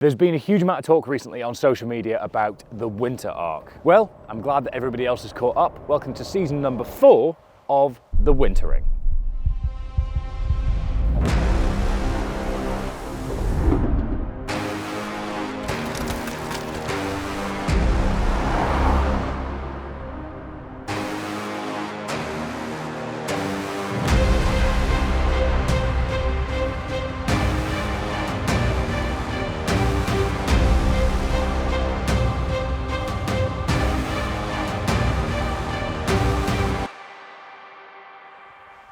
There's been a huge amount of talk recently on social media about the winter arc. Well, I'm glad that everybody else has caught up. Welcome to season number 4 of The Wintering.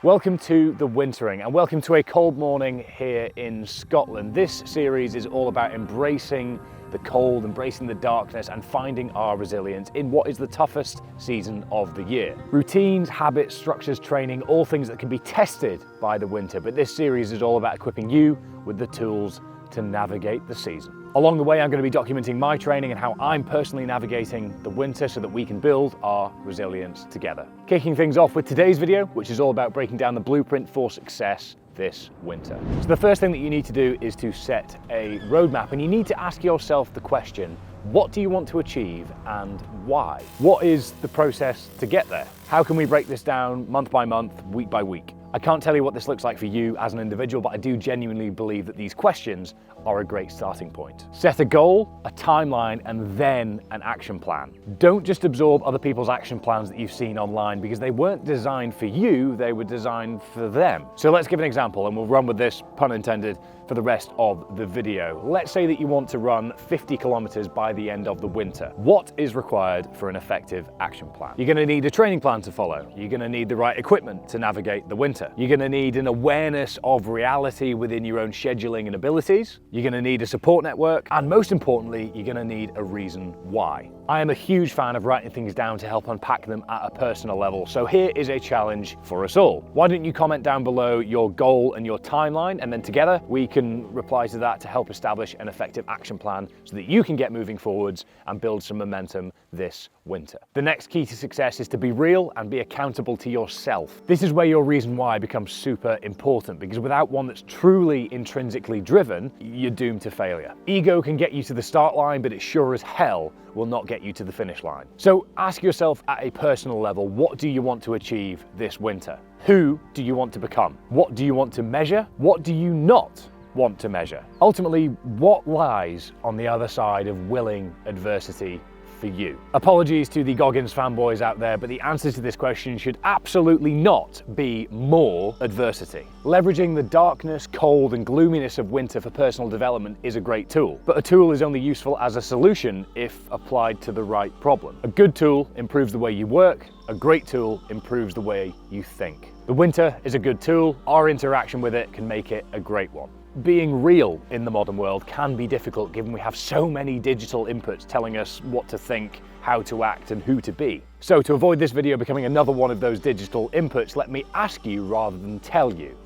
Welcome to The Wintering and welcome to a cold morning here in Scotland. This series is all about embracing the cold, embracing the darkness and finding our resilience in what is the toughest season of the year. Routines, habits, structures, training, all things that can be tested by the winter, but this series is all about equipping you with the tools to navigate the season. Along the way, I'm going to be documenting my training and how I'm personally navigating the winter so that we can build our resilience together. Kicking things off with today's video, which is all about breaking down the blueprint for success this winter. So the first thing that you need to do is to set a roadmap, and you need to ask yourself the question, what do you want to achieve and why? What is the process to get there? How can we break this down month by month, week by week? I can't tell you what this looks like for you as an individual, but I do genuinely believe that these questions are a great starting point. Set a goal, a timeline, and then an action plan. Don't just absorb other people's action plans that you've seen online because they weren't designed for you, they were designed for them. So let's give an example, and we'll run with this, pun intended, for the rest of the video. Let's say that you want to run 50 kilometers by the end of the winter. What is required for an effective action plan? You're going to need a training plan to follow. You're going to need the right equipment to navigate the winter. You're going to need an awareness of reality within your own scheduling and abilities. You're going to need a support network. And most importantly, you're going to need a reason why. I am a huge fan of writing things down to help unpack them at a personal level. So here is a challenge for us all. Why don't you comment down below your goal and your timeline, and then together we can reply to that to help establish an effective action plan so that you can get moving forwards and build some momentum this winter. The next key to success is to be real and be accountable to yourself. This is where your reason why becomes super important, because without one that's truly intrinsically driven, you're doomed to failure. Ego can get you to the start line, but it sure as hell will not get you to the finish line. So ask yourself at a personal level, what do you want to achieve this winter? Who do you want to become? What do you want to measure? What do you not want to measure? Ultimately, what lies on the other side of willing adversity for you? Apologies to the Goggins fanboys out there, but the answer to this question should absolutely not be more adversity. Leveraging the darkness, cold, and gloominess of winter for personal development is a great tool, but a tool is only useful as a solution if applied to the right problem. A good tool improves the way you work, a great tool improves the way you think. The winter is a good tool, our interaction with it can make it a great one. Being real in the modern world can be difficult given we have so many digital inputs telling us what to think, how to act, and who to be. So to avoid this video becoming another one of those digital inputs, let me ask you rather than tell you,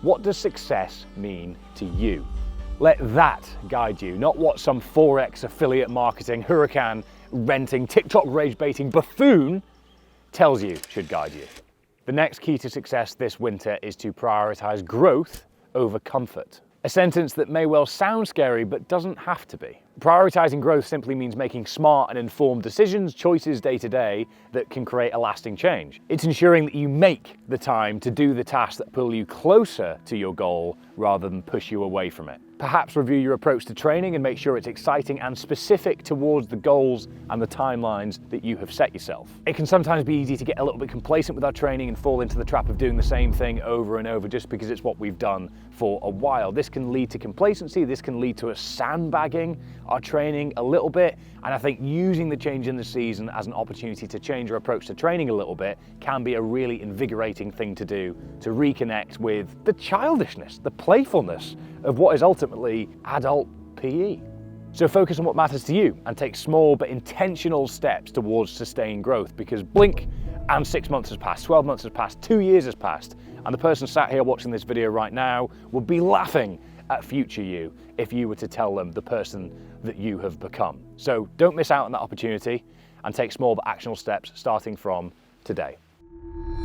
what does success mean to you? Let that guide you, not what some Forex affiliate marketing, hurricane renting, TikTok rage baiting buffoon tells you should guide you. The next key to success this winter is to prioritize growth over comfort. A sentence that may well sound scary, but doesn't have to be. Prioritizing growth simply means making smart and informed decisions, choices day to day that can create a lasting change. It's ensuring that you make the time to do the tasks that pull you closer to your goal rather than push you away from it. Perhaps review your approach to training and make sure it's exciting and specific towards the goals and the timelines that you have set yourself. It can sometimes be easy to get a little bit complacent with our training and fall into the trap of doing the same thing over and over just because it's what we've done for a while. This can lead to complacency, this can lead to us sandbagging our training a little bit, and I think using the change in the season as an opportunity to change our approach to training a little bit can be a really invigorating thing to do to reconnect with the childishness, the playfulness of what is ultimately adult PE. So focus on what matters to you and take small but intentional steps towards sustained growth, because blink and 6 months has passed, 12 months has passed, 2 years has passed, and the person sat here watching this video right now would be laughing at future you if you were to tell them the person that you have become. So don't miss out on that opportunity and take small but actionable steps starting from today.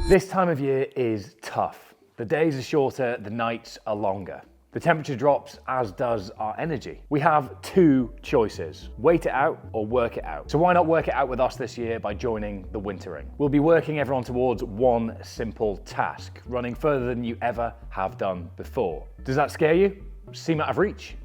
This time of year is tough. The days are shorter, the nights are longer. The temperature drops, as does our energy. We have two choices: wait it out or work it out. So why not work it out with us this year by joining the wintering? We'll be working everyone towards one simple task, running further than you ever have done before. Does that scare you? Seem out of reach?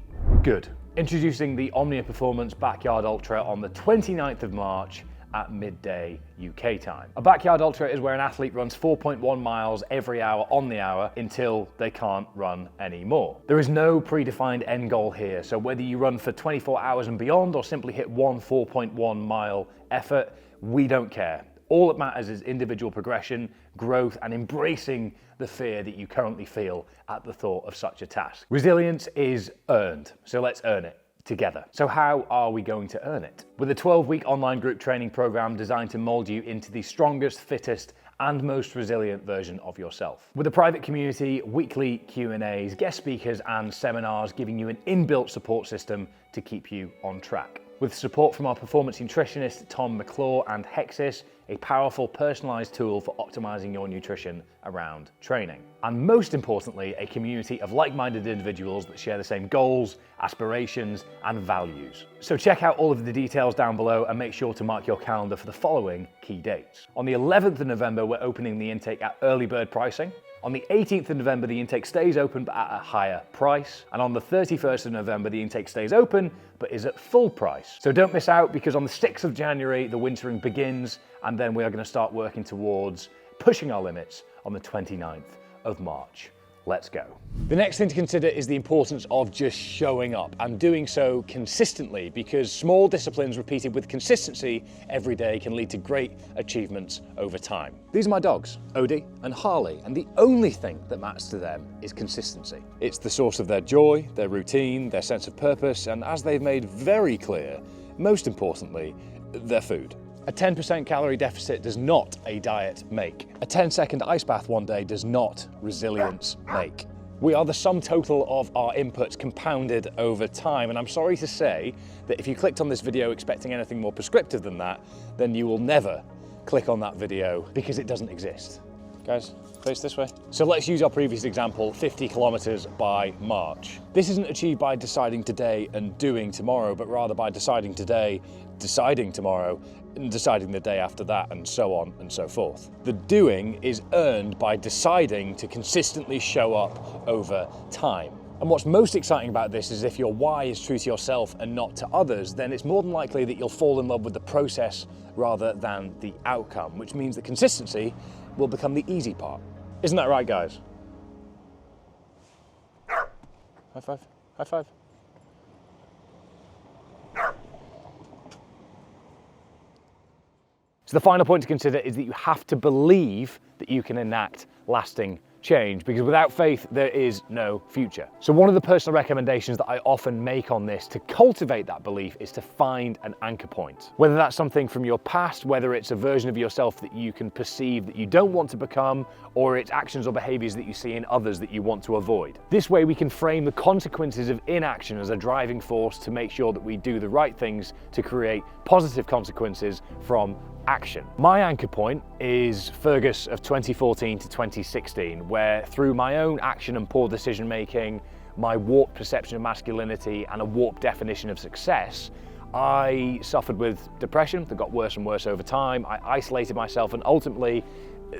Good. Introducing the Omnia Performance Backyard Ultra on the 29th of March at midday UK time. A backyard ultra is where an athlete runs 4.1 miles every hour on the hour until they can't run anymore. There is no predefined end goal here, so whether you run for 24 hours and beyond or simply hit one 4.1 mile effort, we don't care. All that matters is individual progression, growth, and embracing the fear that you currently feel at the thought of such a task. Resilience is earned, so let's earn it together. So how are we going to earn it? With a 12-week online group training program designed to mold you into the strongest, fittest, and most resilient version of yourself. With a private community, weekly Q&As, guest speakers, and seminars giving you an inbuilt support system to keep you on track. With support from our performance nutritionist Tom McClure and Hexis, a powerful personalized tool for optimizing your nutrition around training. And most importantly, a community of like-minded individuals that share the same goals, aspirations, and values. So check out all of the details down below and make sure to mark your calendar for the following key dates. On the 11th of November, we're opening the intake at early bird pricing. On the 18th of November, the intake stays open but at a higher price. And on the 31st of November, the intake stays open but is at full price. So don't miss out, because on the 6th of January, the wintering begins, and then we are going to start working towards pushing our limits on the 29th of March. Let's go. The next thing to consider is the importance of just showing up and doing so consistently, because small disciplines repeated with consistency every day can lead to great achievements over time. These are my dogs, Odie and Harley, and the only thing that matters to them is consistency. It's the source of their joy, their routine, their sense of purpose, and as they've made very clear, most importantly, their food. A 10% calorie deficit does not a diet make. A 10-second ice bath one day does not resilience make. We are the sum total of our inputs compounded over time, and I'm sorry to say that if you clicked on this video expecting anything more prescriptive than that, then you will never click on that video, because it doesn't exist. Guys, face this way. So let's use our previous example, 50 kilometers by March. This isn't achieved by deciding today and doing tomorrow, but rather by deciding today, deciding tomorrow, and deciding the day after that, and so on and so forth. The doing is earned by deciding to consistently show up over time. And what's most exciting about this is if your why is true to yourself and not to others, then it's more than likely that you'll fall in love with the process rather than the outcome, which means that consistency will become the easy part. Isn't that right, guys? High five, high five. So the final point to consider is that you have to believe that you can enact lasting change, because without faith, there is no future. So one of the personal recommendations that I often make on this to cultivate that belief is to find an anchor point. Whether that's something from your past, whether it's a version of yourself that you can perceive that you don't want to become, or it's actions or behaviors that you see in others that you want to avoid. This way we can frame the consequences of inaction as a driving force to make sure that we do the right things to create positive consequences from action. My anchor point is Fergus of 2014 to 2016, where through my own action and poor decision making, my warped perception of masculinity and a warped definition of success, I suffered with depression that got worse and worse over time. I isolated myself, and ultimately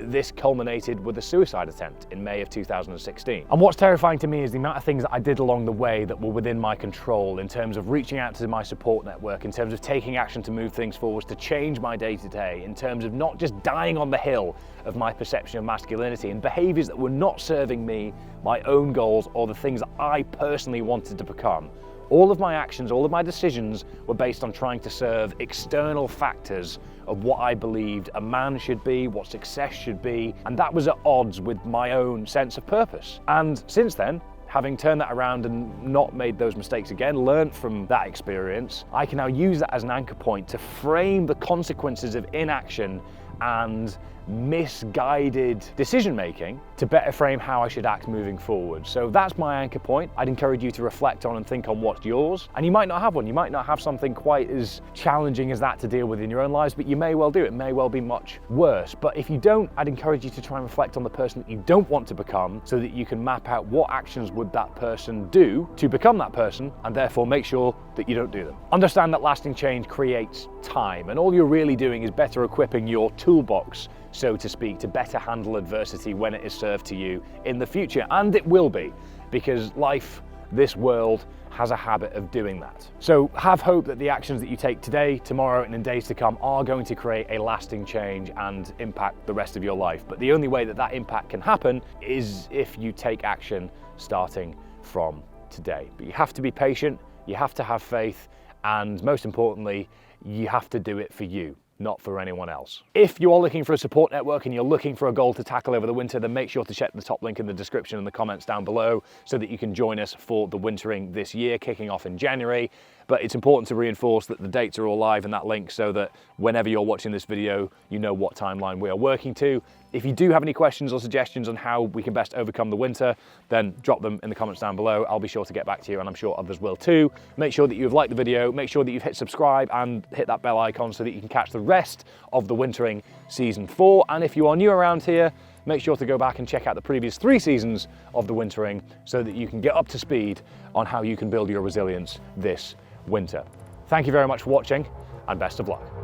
this culminated with a suicide attempt in May of 2016. And what's terrifying to me is the amount of things that I did along the way that were within my control, in terms of reaching out to my support network, in terms of taking action to move things forward, to change my day-to-day, in terms of not just dying on the hill of my perception of masculinity and behaviors that were not serving me, my own goals, or the things that I personally wanted to become. All of my actions, all of my decisions were based on trying to serve external factors of what I believed a man should be, what success should be, and that was at odds with my own sense of purpose. And since then, having turned that around and not made those mistakes again, learned from that experience, I can now use that as an anchor point to frame the consequences of inaction and misguided decision making to better frame how I should act moving forward. So that's my anchor point. I'd encourage you to reflect on and think on what's yours. And you might not have one. You might not have something quite as challenging as that to deal with in your own lives, but you may well do. It may well be much worse. But if you don't, I'd encourage you to try and reflect on the person that you don't want to become so that you can map out what actions would that person do to become that person, and therefore make sure that you don't do them. Understand that lasting change creates time, and all you're really doing is better equipping your toolbox, so to speak, to better handle adversity when it is served to you in the future. And it will be, because life, this world, has a habit of doing that. So have hope that the actions that you take today, tomorrow, and in days to come are going to create a lasting change and impact the rest of your life. But the only way that that impact can happen is if you take action starting from today. But you have to be patient, you have to have faith, and most importantly, you have to do it for you, not for anyone else. If you are looking for a support network and you're looking for a goal to tackle over the winter, then make sure to check the top link in the description and the comments down below so that you can join us for the wintering this year, kicking off in January. But it's important to reinforce that the dates are all live in that link so that whenever you're watching this video, you know what timeline we are working to. If you do have any questions or suggestions on how we can best overcome the winter, then drop them in the comments down below. I'll be sure to get back to you, and I'm sure others will too. Make sure that you've liked the video, make sure that you've hit subscribe and hit that bell icon so that you can catch the rest of the wintering season 4. And if you are new around here, make sure to go back and check out the previous 3 seasons of the wintering so that you can get up to speed on how you can build your resilience this winter. Thank you very much for watching, and best of luck.